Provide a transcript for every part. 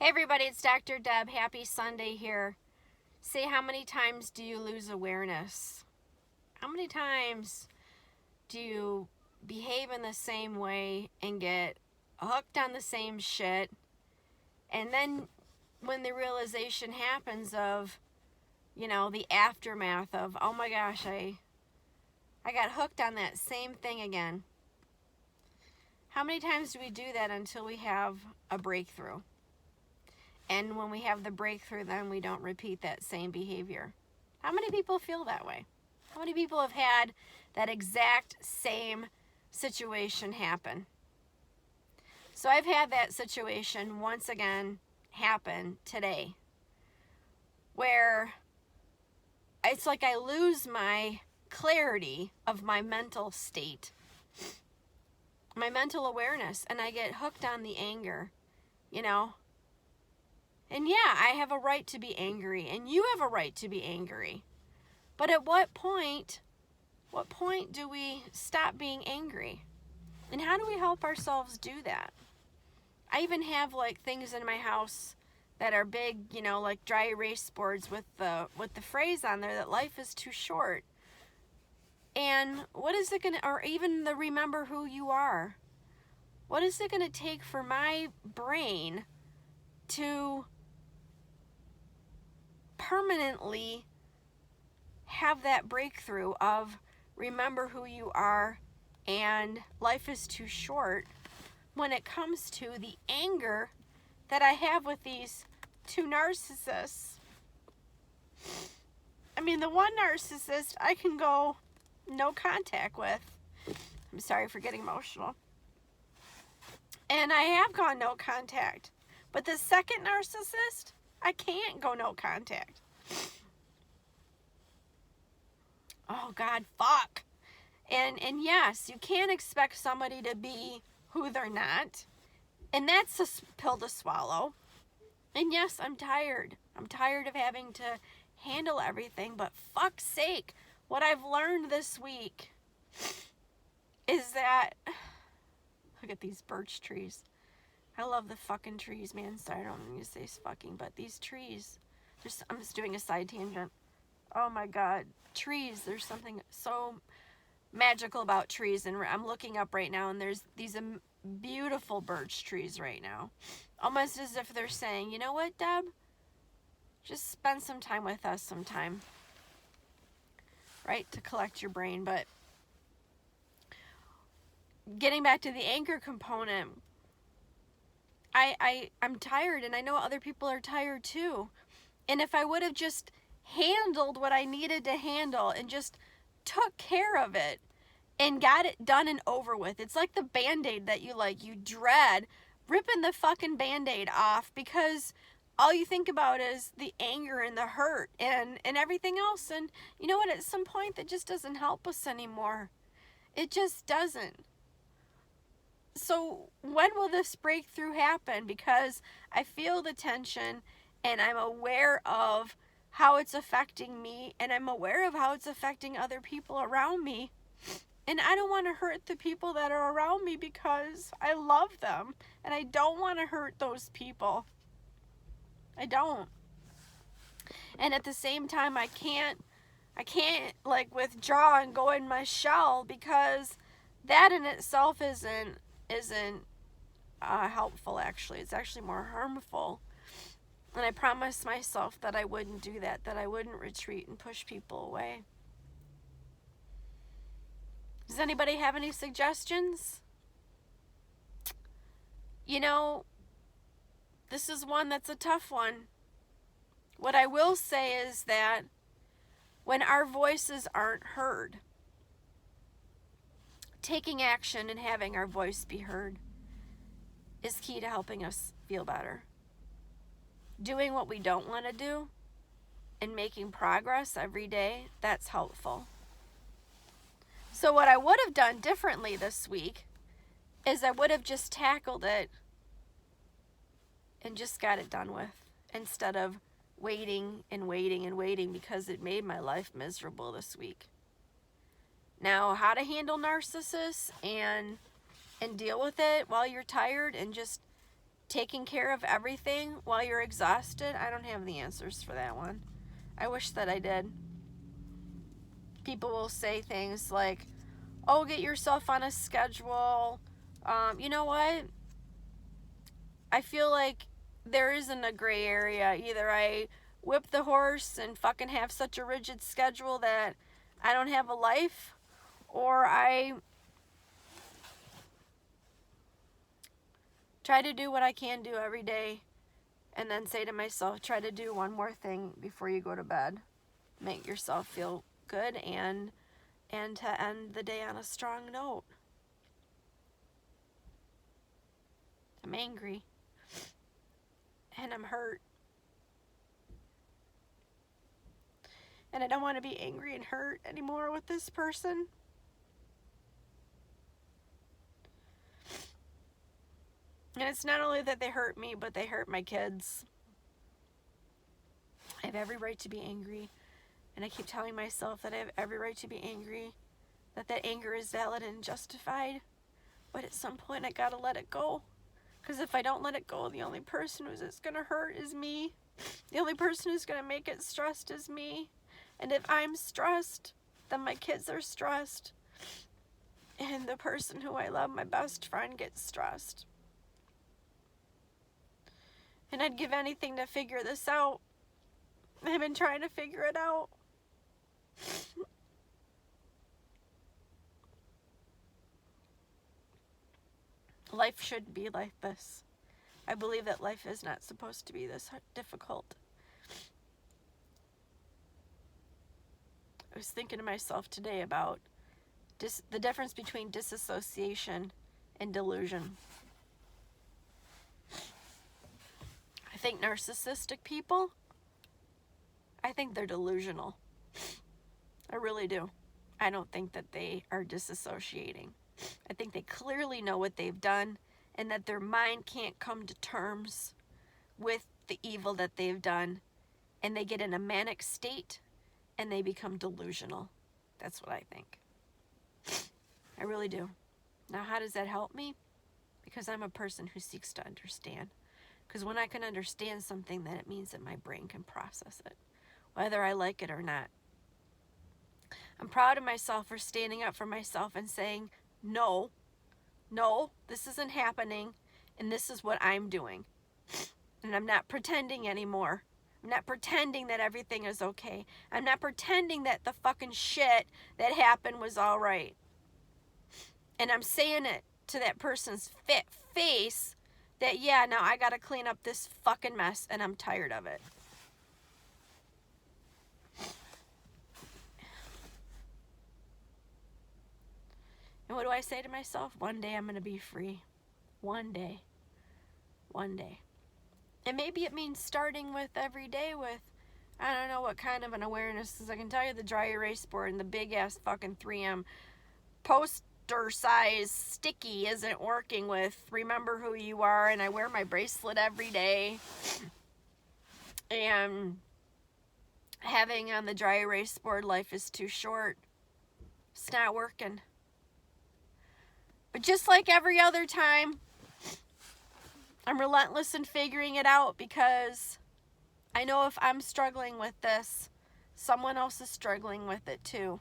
Hey everybody, it's Dr. Deb. Happy Sunday here. Say, how many times do you lose awareness? How many times do you behave in the same way and get hooked on the same shit? And then when the realization happens of, the aftermath of, oh my gosh, I got hooked on that same thing again. How many times do we do that until we have a breakthrough? And when we have the breakthrough, then we don't repeat that same behavior. How many people feel that way? How many people have had that exact same situation happen? So I've had that situation once again happen today, where it's like I lose my clarity of my mental state, my mental awareness, and I get hooked on the anger, And yeah, I have a right to be angry, and you have a right to be angry. But at what point do we stop being angry? And how do we help ourselves do that? I even have things in my house that are big, like dry erase boards with the phrase on there that life is too short. And what is it or even the remember who you are. What is it gonna take for my brain to permanently have that breakthrough of remember who you are and life is too short when it comes to the anger that I have with these two narcissists? I mean, the one narcissist I can go no contact with. I'm sorry for getting emotional. And I have gone no contact. But the second narcissist, I can't go no contact. Oh God, fuck. And yes, you can't expect somebody to be who they're not. And that's a pill to swallow. And yes, I'm tired. I'm tired of having to handle everything. But fuck's sake, what I've learned this week is that, look at these birch trees. I love the fucking trees, man. Sorry, I don't mean to say fucking, but these trees. I'm just doing a side tangent. Oh my God, trees. There's something so magical about trees, and I'm looking up right now, and there's these beautiful birch trees right now. Almost as if they're saying, you know what, Deb? Just spend some time with us sometime. Right? To collect your brain. But getting back to the anger component, I'm tired, and I know other people are tired too. And if I would have just handled what I needed to handle and just took care of it and got it done and over with. It's like the Band-Aid that you dread ripping the fucking Band-Aid off because all you think about is the anger and the hurt and everything else. And you know what? At some point, that just doesn't help us anymore. It just doesn't. So when will this breakthrough happen? Because I feel the tension and I'm aware of how it's affecting me, and I'm aware of how it's affecting other people around me. And I don't want to hurt the people that are around me because I love them, and I don't want to hurt those people. I don't. And at the same time, I can't withdraw and go in my shell, because that in itself isn't helpful. Actually, it's actually more harmful. And I promised myself that I wouldn't do that I wouldn't retreat and push people away. Does anybody have any suggestions? This is one that's a tough one. What I will say is that when our voices aren't heard, taking action and having our voice be heard is key to helping us feel better. Doing what we don't want to do and making progress every day, that's helpful. So what I would have done differently this week is I would have just tackled it and just got it done with, instead of waiting and waiting and waiting, because it made my life miserable this week. Now, how to handle narcissists and deal with it while you're tired and just taking care of everything while you're exhausted? I don't have the answers for that one. I wish that I did. People will say things like, oh, get yourself on a schedule. You know what? I feel like there isn't a gray area. Either I whip the horse and fucking have such a rigid schedule that I don't have a life, or I try to do what I can do every day and then say to myself, try to do one more thing before you go to bed. Make yourself feel good and to end the day on a strong note. I'm angry. And I'm hurt. And I don't want to be angry and hurt anymore with this person. And it's not only that they hurt me, but they hurt my kids. I have every right to be angry. And I keep telling myself that I have every right to be angry. That anger is valid and justified. But at some point I gotta let it go. Because if I don't let it go, the only person who's it's going to hurt is me. The only person who's going to make it stressed is me. And if I'm stressed, then my kids are stressed. And the person who I love, my best friend, gets stressed. And I'd give anything to figure this out. I've been trying to figure it out. Life shouldn't be like this. I believe that life is not supposed to be this difficult. I was thinking to myself today about the difference between disassociation and delusion. I think narcissistic people, I think they're delusional. I really do. I don't think that they are disassociating. I think they clearly know what they've done and that their mind can't come to terms with the evil that they've done, and they get in a manic state and they become delusional. That's what I think. I really do. Now, how does that help me? Because I'm a person who seeks to understand. Because when I can understand something, then it means that my brain can process it, whether I like it or not. I'm proud of myself for standing up for myself and saying, no, this isn't happening, and this is what I'm doing. And I'm not pretending anymore. I'm not pretending that everything is okay. I'm not pretending that the fucking shit that happened was all right. And I'm saying it to that person's face that, yeah, now I gotta clean up this fucking mess, and I'm tired of it. And what do I say to myself? One day I'm going to be free. One day. And maybe it means starting with every day with, I don't know what kind of an awareness, because I can tell you the dry erase board and the big ass fucking 3M poster size sticky isn't working with remember who you are, and I wear my bracelet every day. And having on the dry erase board, life is too short. It's not working. But just like every other time, I'm relentless in figuring it out, because I know if I'm struggling with this, someone else is struggling with it too.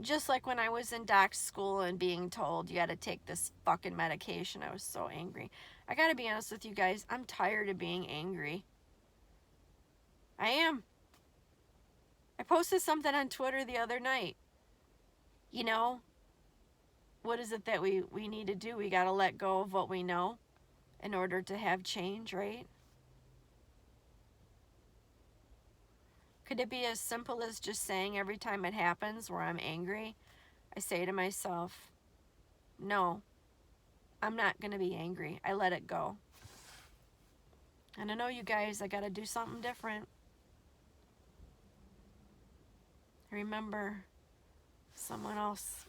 Just like when I was in doc school and being told you gotta take this fucking medication, I was so angry. I gotta be honest with you guys, I'm tired of being angry. I am. I posted something on Twitter the other night. You know, what is it that we need to do? We got to let go of what we know in order to have change, right? Could it be as simple as just saying every time it happens where I'm angry, I say to myself, no, I'm not going to be angry. I let it go. And I know you guys, I got to do something different. I remember someone else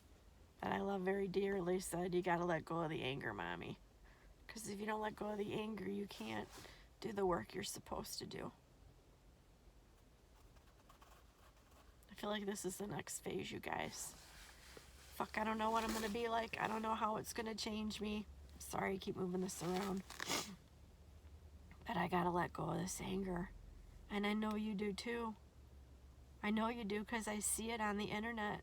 that I love very dearly said, you got to let go of the anger, mommy. Because if you don't let go of the anger, you can't do the work you're supposed to do. I feel like this is the next phase, you guys. Fuck, I don't know what I'm going to be like. I don't know how it's going to change me. Sorry, I keep moving this around. gotta let go of this anger. And I know you do too. I know you do, because I see it on the internet.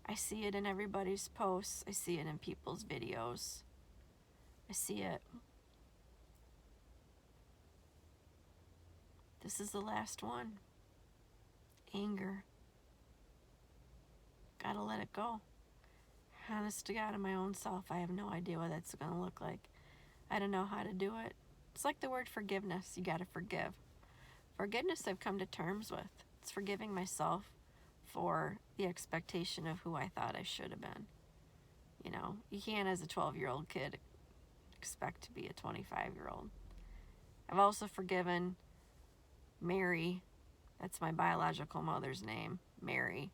I see it in everybody's posts. I see it in people's videos. I see it. This is the last one. Anger. Gotta let it go. Honest to God, in my own self, I have no idea what that's going to look like. I don't know how to do it. It's like the word forgiveness. You gotta forgive. Forgiveness I've come to terms with. It's forgiving myself for the expectation of who I thought I should have been. You know, you can't, as a 12-year-old kid, expect to be a 25-year-old. I've also forgiven Mary. That's my biological mother's name, Mary.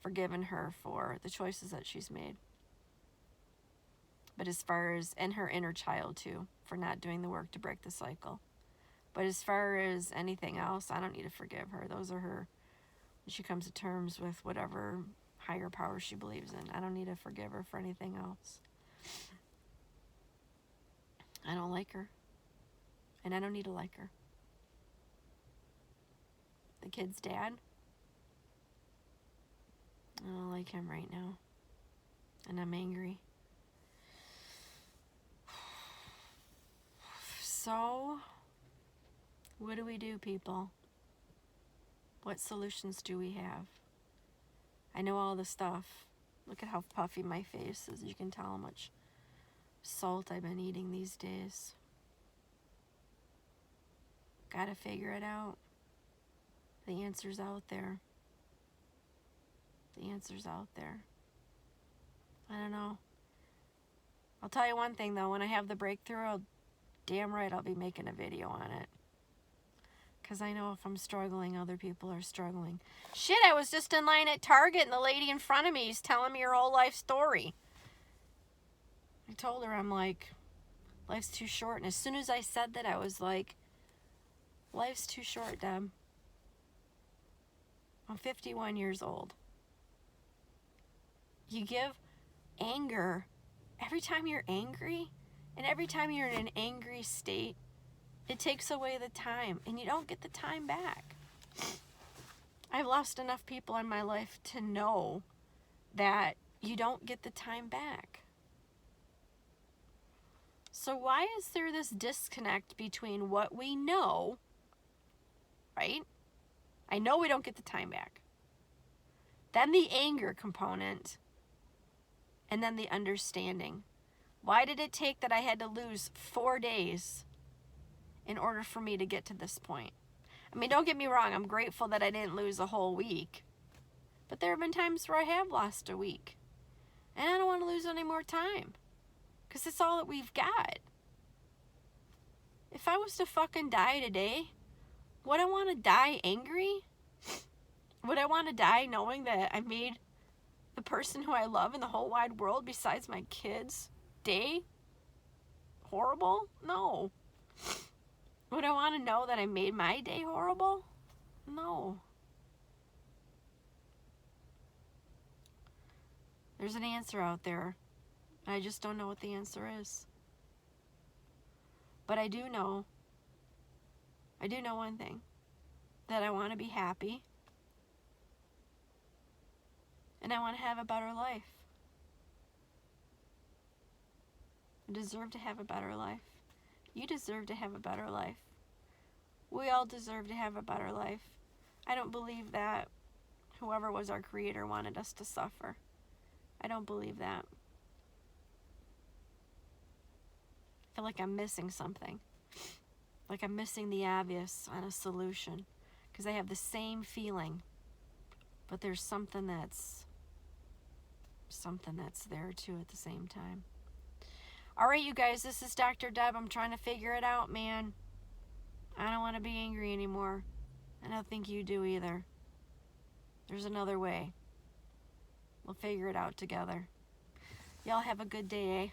Forgiven her for the choices that she's made. But as far as, and her inner child too, for not doing the work to break the cycle. But as far as anything else, I don't need to forgive her. Those are her. She comes to terms with whatever higher power she believes in. I don't need to forgive her for anything else. I don't like her. And I don't need to like her. The kid's dad, I don't like him right now. And I'm angry. So, what do we do, people? What solutions do we have? I know all the stuff. Look at how puffy my face is. You can tell how much salt I've been eating these days. Gotta figure it out. The answer's out there. The answer's out there. I don't know. I'll tell you one thing though, when I have the breakthrough, damn right I'll be making a video on it. Because I know if I'm struggling, other people are struggling. Shit, I was just in line at Target and the lady in front of me is telling me her whole life story. I told her, I'm like, life's too short. And as soon as I said that, I was like, life's too short, Deb. I'm 51 years old. You give anger, every time you're angry, and every time you're in an angry state, it takes away the time, and you don't get the time back. I've lost enough people in my life to know that you don't get the time back. So why is there this disconnect between what we know, right? I know we don't get the time back. Then the anger component, and then the understanding. Why did it take that I had to lose 4 days in order for me to get to this point? I mean, don't get me wrong, I'm grateful that I didn't lose a whole week. But there have been times where I have lost a week. And I don't want to lose any more time. Because it's all that we've got. If I was to fucking die today, would I want to die angry? Would I want to die knowing that I made the person who I love in the whole wide world besides my kids' day horrible? No. Would I want to know that I made my day horrible? No. There's an answer out there. I just don't know what the answer is. But I do know one thing. That I want to be happy. And I want to have a better life. I deserve to have a better life. You deserve to have a better life. We all deserve to have a better life. I don't believe that whoever was our creator wanted us to suffer. I don't believe that. I feel like I'm missing something. Like I'm missing the obvious on a solution. Because I have the same feeling. But there's something that's there too at the same time. Alright, you guys, this is Dr. Deb. I'm trying to figure it out, man. I don't want to be angry anymore. I don't think you do either. There's another way. We'll figure it out together. Y'all have a good day, eh?